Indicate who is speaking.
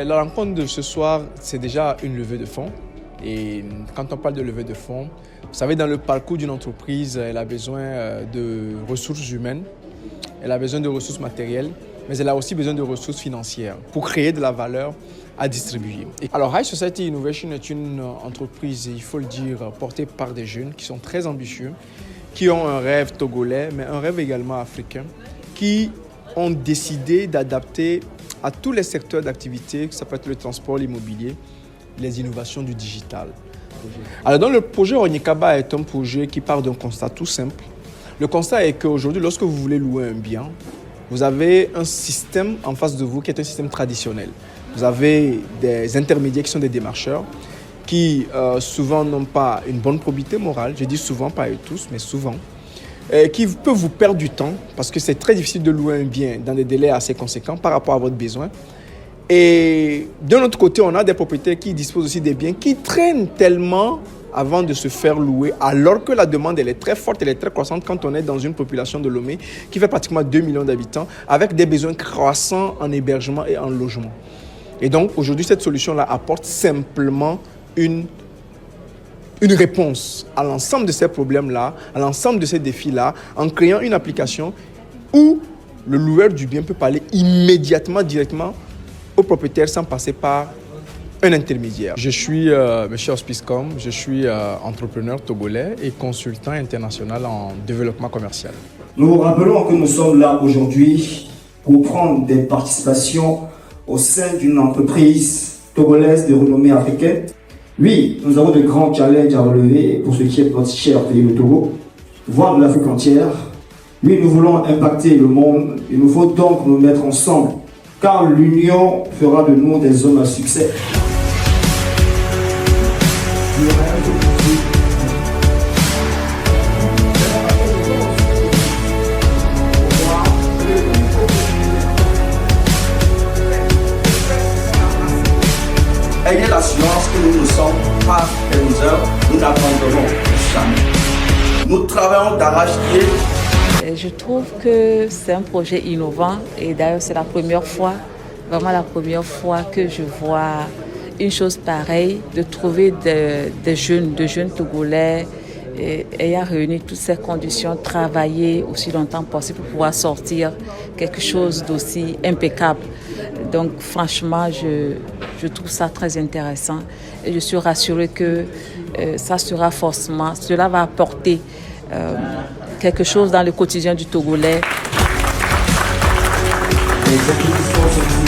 Speaker 1: La rencontre de ce soir, c'est déjà une levée de fonds. Et quand on parle de levée de fonds, vous savez, dans le parcours d'une entreprise, elle a besoin de ressources humaines, elle a besoin de ressources matérielles, mais elle a aussi besoin de ressources financières pour créer de la valeur à distribuer. Alors, High Society Innovation est une entreprise, il faut le dire, portée par des jeunes qui sont très ambitieux, qui ont un rêve togolais, mais un rêve également africain, qui ont décidé d'adapter à tous les secteurs d'activité, ça peut être le transport, l'immobilier, les innovations du digital. Alors, dans le projet Onyekaba est un projet qui part d'un constat tout simple. Le constat est qu'aujourd'hui, lorsque vous voulez louer un bien, vous avez un système en face de vous qui est un système traditionnel. Vous avez des intermédiaires qui sont des démarcheurs qui souvent n'ont pas une bonne probité morale, je dis souvent, pas eux tous, mais souvent, qui peuvent vous perdre du temps parce que c'est très difficile de louer un bien dans des délais assez conséquents par rapport à votre besoin. Et d'un autre côté, on a des propriétaires qui disposent aussi des biens qui traînent tellement avant de se faire louer, alors que la demande elle est très forte, elle est très croissante quand on est dans une population de Lomé qui fait pratiquement 2 millions d'habitants, avec des besoins croissants en hébergement et en logement. Et donc, aujourd'hui, cette solution-là apporte simplement une réponse à l'ensemble de ces problèmes-là, à l'ensemble de ces défis-là, en créant une application où le loueur du bien peut parler immédiatement, directement au propriétaire sans passer par un intermédiaire. Je suis M. Auspicecom, je suis entrepreneur togolais et consultant international en développement commercial.
Speaker 2: Nous vous rappelons que nous sommes là aujourd'hui pour prendre des participations au sein d'une entreprise togolaise de renommée africaine. Oui, nous avons de grands challenges à relever pour ce qui est notre cher pays, le Togo, voire de l'Afrique entière. Oui, nous voulons impacter le monde. Il nous faut donc nous mettre ensemble, car l'union fera de nous des hommes à succès. Ayez l'assurance que nous ne sommes pas des losers, nous n'abandonnons jamais. Nous travaillons d'arrache-pied.
Speaker 3: Je trouve que c'est un projet innovant et d'ailleurs c'est la première fois, vraiment la première fois que je vois une chose pareille, de trouver des jeunes Togolais ayant réuni toutes ces conditions, travailler aussi longtemps possible pour pouvoir sortir quelque chose d'aussi impeccable. Donc franchement, je trouve ça très intéressant et je suis rassurée que cela va apporter quelque chose dans le quotidien du Togolais.
Speaker 2: Les